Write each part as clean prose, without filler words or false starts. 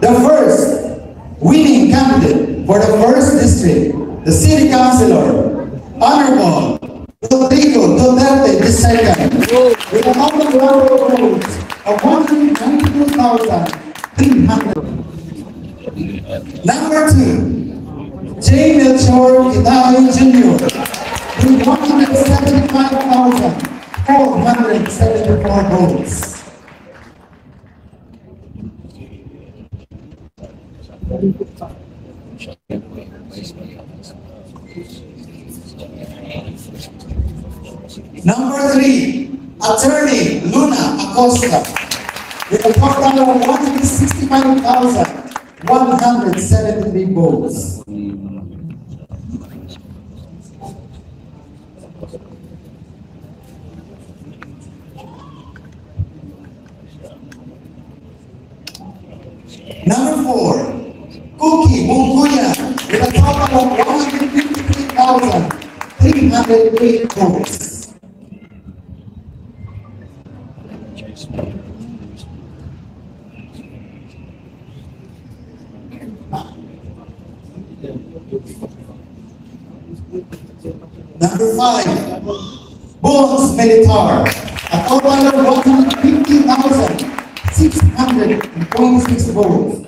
The first winning candidate for the first district, the City Councilor, Honorable Rodrigo Duterte II, with a number of votes of 192,300. Number 2, J. Melchor Itayo Jr. with 175,474 votes. Number 3, Attorney Luna Acosta with a total of 165,173 votes. Number 4, Cookie Mungkuya with a total of 153,308 votes. Number 5, Bones Militar, a total of 150,626 votes.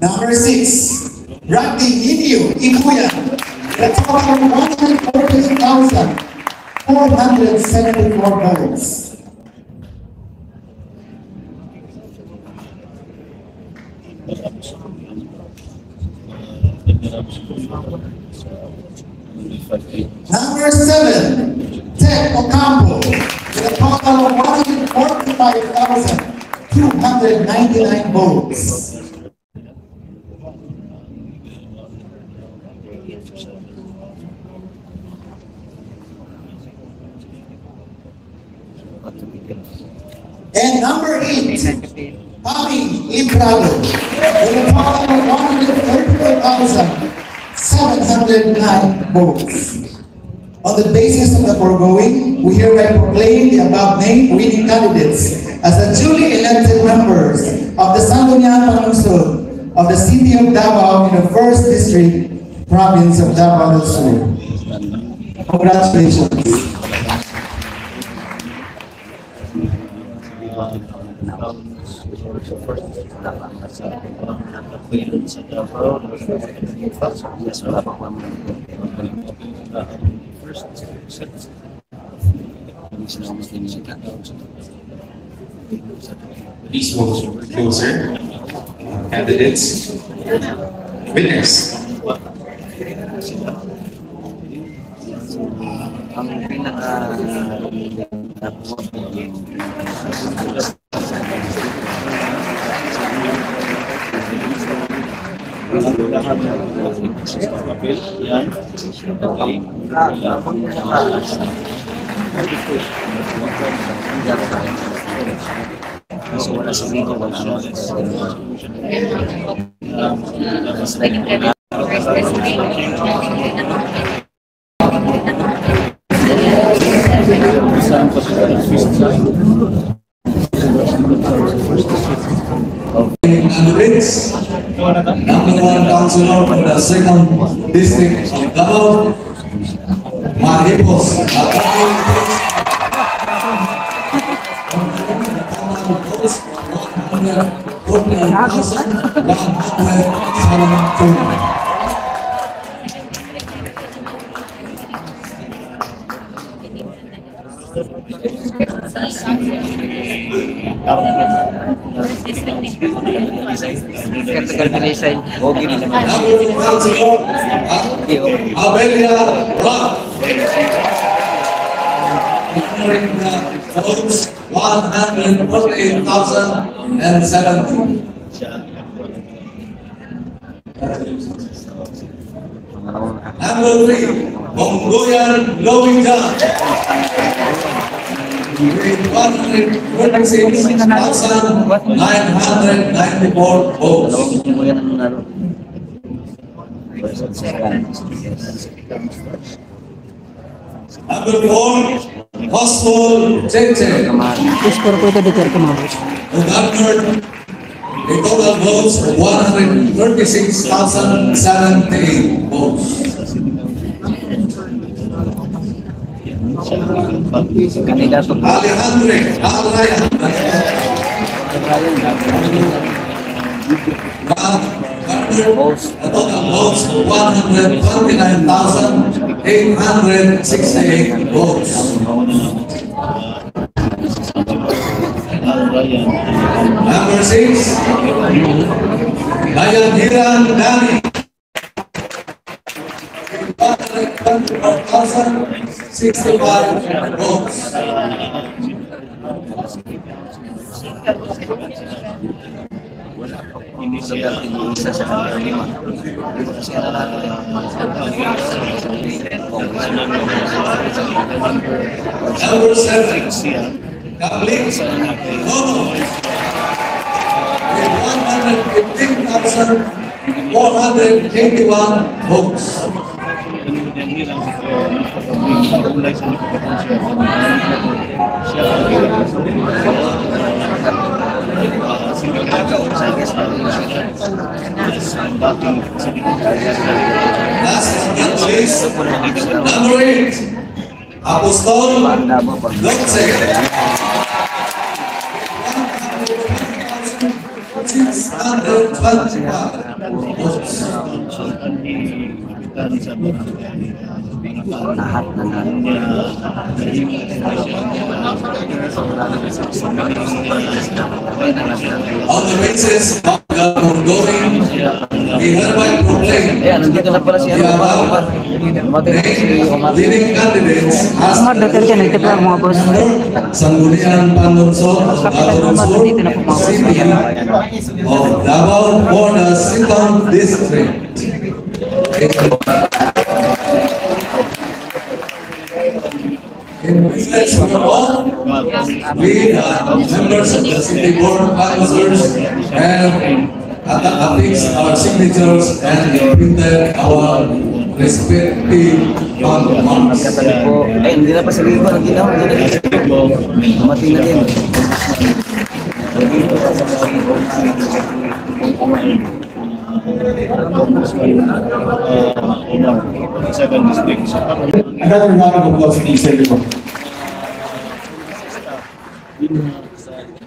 Number 6, Randy Inyo Ikuya, a total of 148,474 votes. Number 7, Ted Ocampo, with a total of 145,299 votes. And number 8, Pami Imbrado, with a total of 134,709 votes. On the basis of the foregoing, we hereby proclaim the above named winning candidates as the duly elected members of the Sangguniang Panlungsod of the City of Davao in the 1st District, Province of Davao del Sur. Congratulations. These votes are closer. Candidates, winners. Ang pinaka Candidates, number 1 councilor from the 2nd District of Davao, Maripos. Abelia Rock. 148,070. Number 3, Mongolian Lowinga. 126,994 votes. First and second. Number 4, Gospel Cheche, Score po ito dito ito mga boss. who garnered a total votes of 136,078 votes. Kandidato po. Alejandro Alraya, garnered a total votes of 129,868 votes. Number 6, Bayan Hiran Dani, 124,065 votes. Hindi siya isa sa kanila 5. Kasi Number 7, Kaplik Nono, with 115,481 votes. Last but not least, number 8, Apostol Lotse, 121 votes. lahat na On the basis of the ongoing, we hereby proclaim Ayan, nandito na pala si the above leading candidates as Mga Duterte nagtip lang mga boss. Sangguniang Panlunsod of Davao Sur Dito na po mga boss. City of Davao for the 2nd District. In respect of all, we, members of the City Board of Councilors, have affixed our signatures and printed our respective marks. Katabi po. Ay, hindi na pa sa libo ng ginawa. Mating na din. Another round of applause, please, everyone.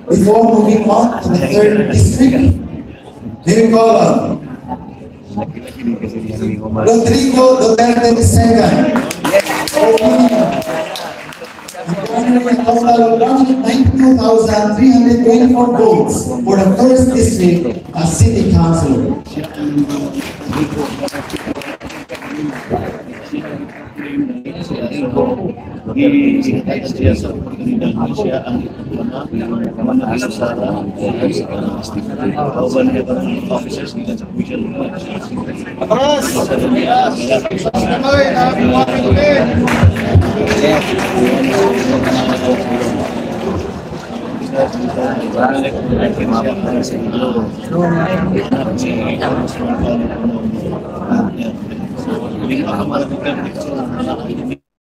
Before moving on to the 3rd district, name call on Rodrigo Duterte II. A total of 192,324 votes for the 1st district as city councilor. Siya sa oportunidad na siya ang manalo sa officers nila sa official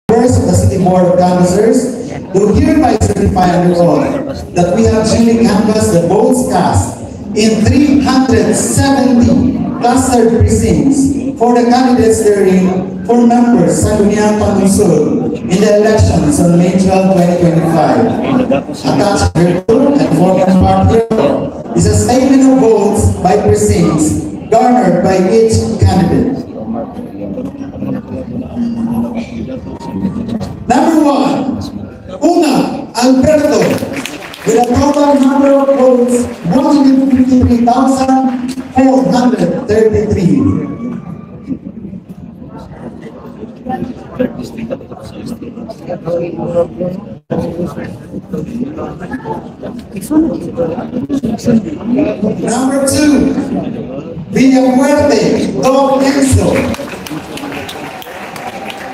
Members of the City Board of Canvassers do hereby certify under oath that we have duly canvassed the votes cast in 370 clustered precincts for the candidates therein for members sa Sangguniang Panlunsod in the elections on May 12, 2025. Attached hereto and forming part hereof is a statement of votes by precincts garnered by each candidate. Number 1, Una Alberto, with a total number of votes 153,433. Number 2, Villamuerte, Dog Enzo,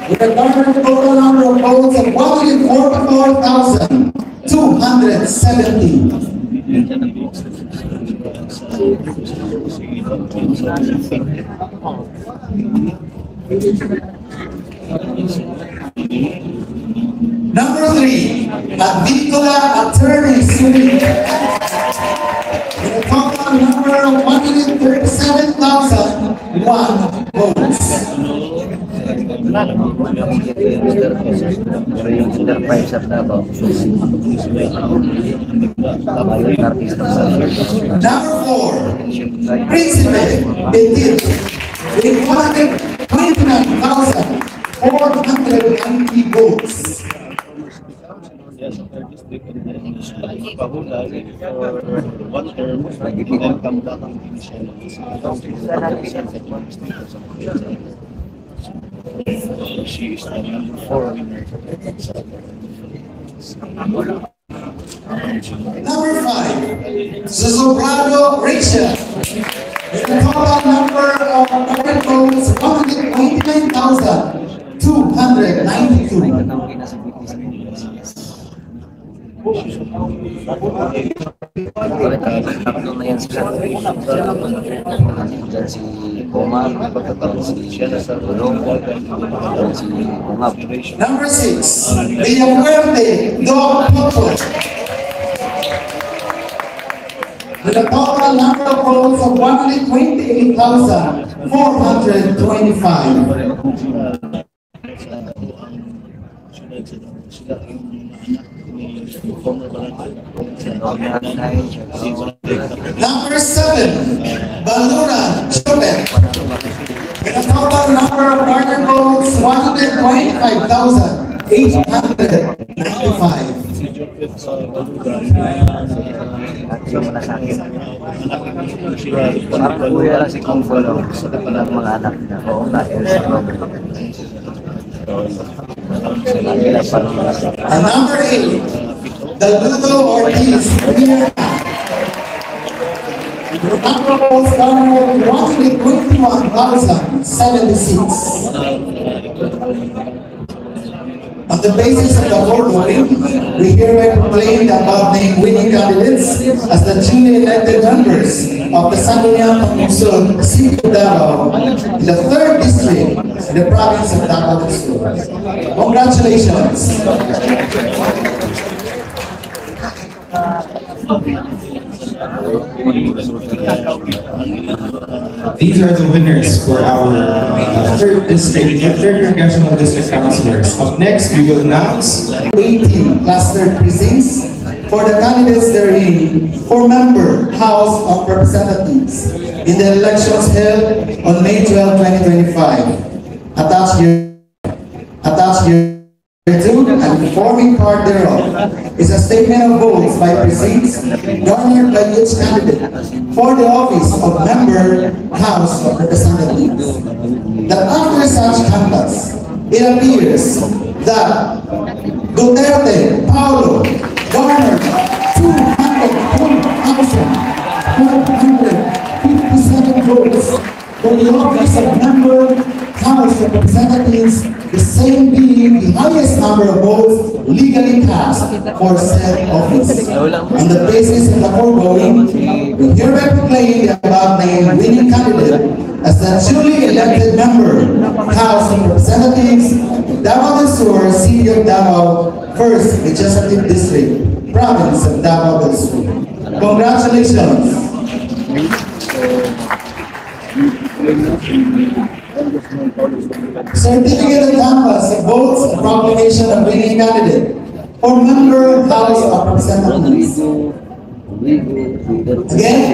with a total number of votes of 144,270. Number 3, Advincula Attorney Suite. With a total number of 137,001 votes. Pero yung enterprise at Davao, yung artista sa Number 4, Principe Petit with 129,490 votes. One term, then come back ang she is the number 4 winner. Number 5, Susobrado Rachel with a total number of votes 129,292. Tatlo na yan sila. Diyan si Omar, si Tulong, si Umab. Number 6, Villafuerte Dog Popo with a total number of votes of 128,425. Number 7, Balura Chobet with a total number of partner votes 125,895. Yung muna sa akin. Parang kuya lang si Kung Follow sa ng mga anak na. Oo nga, And number 8, Daldudo Ortiz with a number of votes 121,076. On the basis of the foregoing, we hereby proclaim the above named winning candidates as the duly elected members of the Sangguniang Pangmusod, City of Davao, in the 3rd District, in the province of Davao del Sur. Congratulations! These are the winners for our third congressional district councilors. Up next, we will announce 18 clustered precincts for the candidates therein for member House of Representatives in the elections held on May 12, 2025. Attached here to and forming part thereof is a statement of votes by precincts garnered by each candidate for the office of member House of Representatives. That after such canvass, it appears that Duterte Paulo garnered 240,457 votes for the office of member House of Representatives, the same being the highest number of votes legally cast for said office. On the basis of the foregoing, we hereby proclaim the above named winning candidate as the duly elected member House of Representatives, Davao del Sur, City of Davao, 1st Legislative District, Province of Davao del Sur. Congratulations! Certificate of canvass of votes and proclamation of winning candidate for member House of Representatives. Again,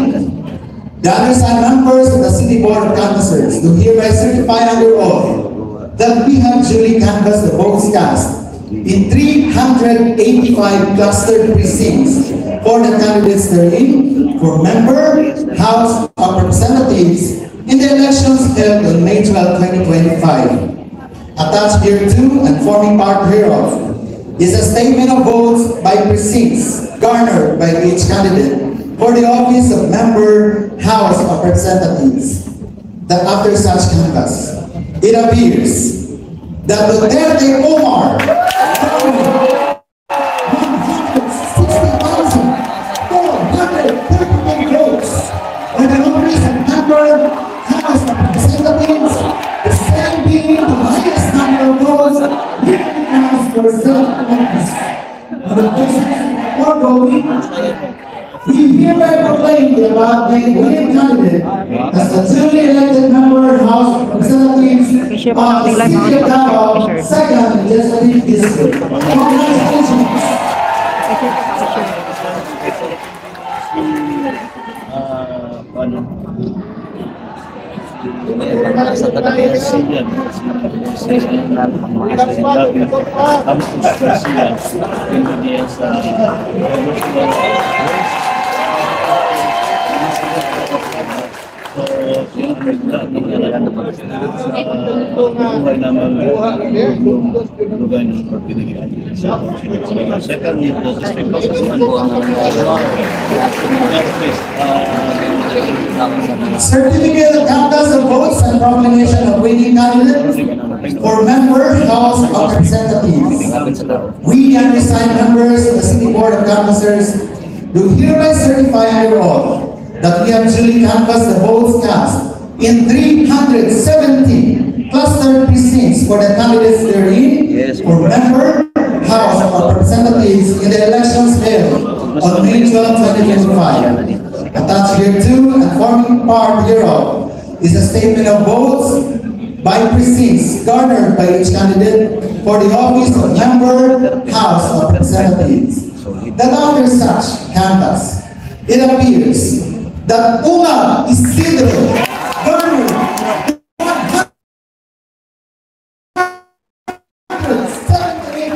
the undersigned members of the City Board of Canvassers do hereby certify under oath that we have duly canvassed the votes cast in 385 clustered precincts for the candidates therein for member House of Representatives in the elections held on May 12, 2025. Attached hereto and forming part hereof is a statement of votes by precincts garnered by each candidate for the office of member House of Representatives. That after such canvass, it appears that Duterte Omar 160,438 votes for the office of member House of Representatives for self-defense. On the basis foregoing, we hereby proclaim the above named winning candidate as the duly elected member House of Representatives of the City of Davao, 2nd Legislative District. Congratulations! Sa talaga siya Certificate of canvass of votes and proclamation of winning candidate for member House of Representatives. We, the undersigned members of the City Board of Canvassers, do hereby certify under oath that we have duly canvassed the votes cast in 370 cluster precincts for the candidates therein for member House of Representatives in the elections held on May 12, 2025. Attached hereto and forming part hereof is a statement of votes by precincts garnered by each candidate for the office of member House of Representatives. That after such canvass, it appears that Uma Isidro garnered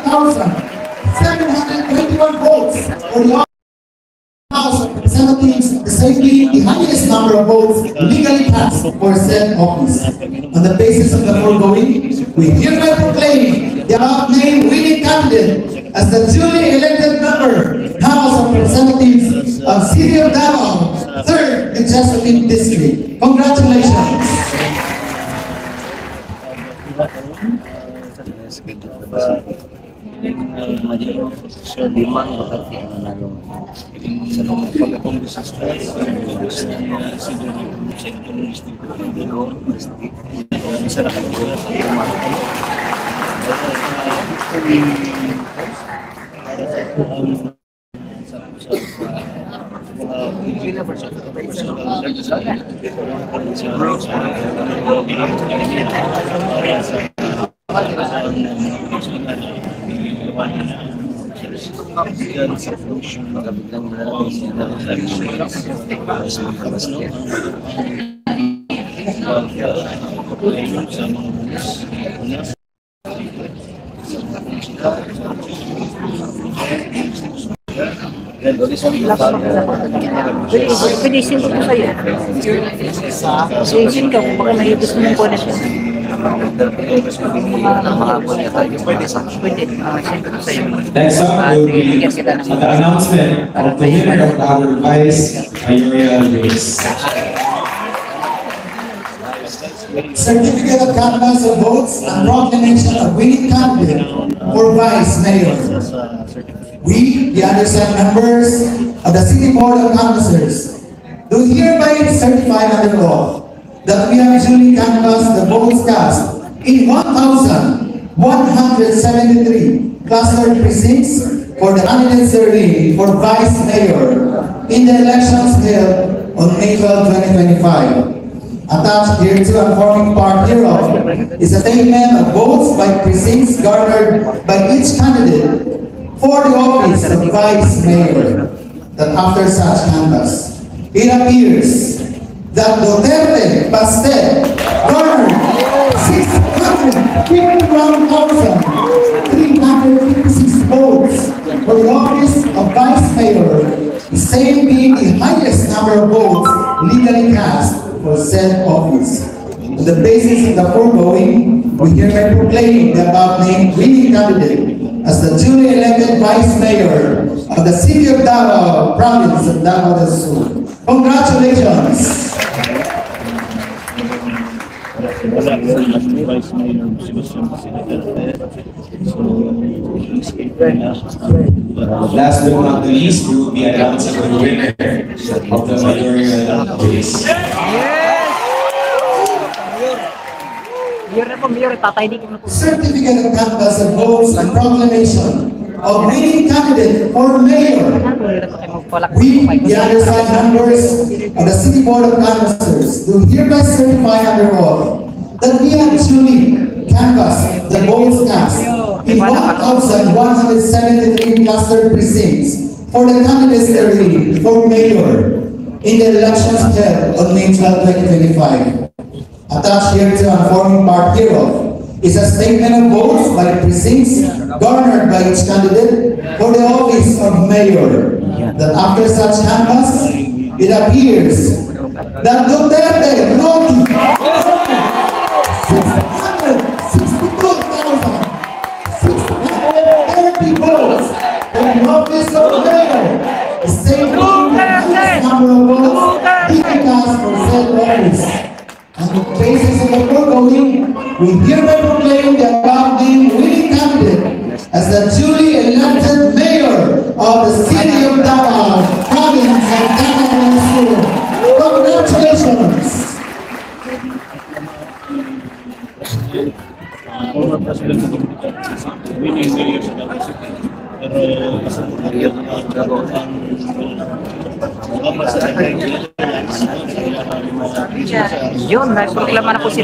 178,721 votes for the House of Representatives, the same being the highest number of votes legally cast for said office. On the basis of the foregoing, we hereby proclaim the above named winning candidate as the duly elected member, House of Representatives of City of Davao, 3rd Legislative District. Congratulations! Sa limang bakat yang nanalo sa pagkakong business class sa nakagawa sa magabiglang malalaki siya na sa mga basket. Pwede isin ko sa'yo. Isin ka kung baka may gusto mong bonus yun. Next up will be the announcement of the winner of our Vice Mayoral race. Certificate of canvass of votes and proclamation of winning candidate for Vice Mayor. We, the undersigned members of the City Board of Canvassers, do hereby certify under law that we have duly canvassed the votes cast in 1,173 cluster precincts for the candidates therein for Vice Mayor in the elections held on May 12, 2025. Attached hereto and forming part hereof is a statement of votes by precincts garnered by each candidate for the office of Vice Mayor. That after such canvass, it appears that Duterte Pastel garnered 651,356 votes for the office of Vice Mayor, the same being the highest number of votes legally cast for said office. On the basis of the foregoing, we hereby proclaim the above named winning candidate as the duly elected Vice Mayor of the City of Davao, Province of Davao del Sur. Congratulations! Last but not the least, we will be announcing the winner of the mayoral race. certificate of canvas of votes and proclamation of winning candidate for mayor. We, the undersigned members of the City Board of Canvassers, do hereby certify under oath that we have truly canvassed the votes cast in 1,173 clustered precincts for the candidates therein for mayor in the elections held on May 12, 2025. Attached here to and forming part hereof is a statement of votes by the precincts garnered by each candidate for the office of mayor. That after such canvass, it appears that Duterte wrote 662,630 votes for the office of mayor. The same number of votes he cast for said office. On the basis of the foregoing, we hereby proclaim the above named winning candidate as the duly elected mayor of the city of Davao, province of Davao Sur. Congratulations! Former President of the winning mayor sa Davao City. Pero Yun, nagproklama na po sila.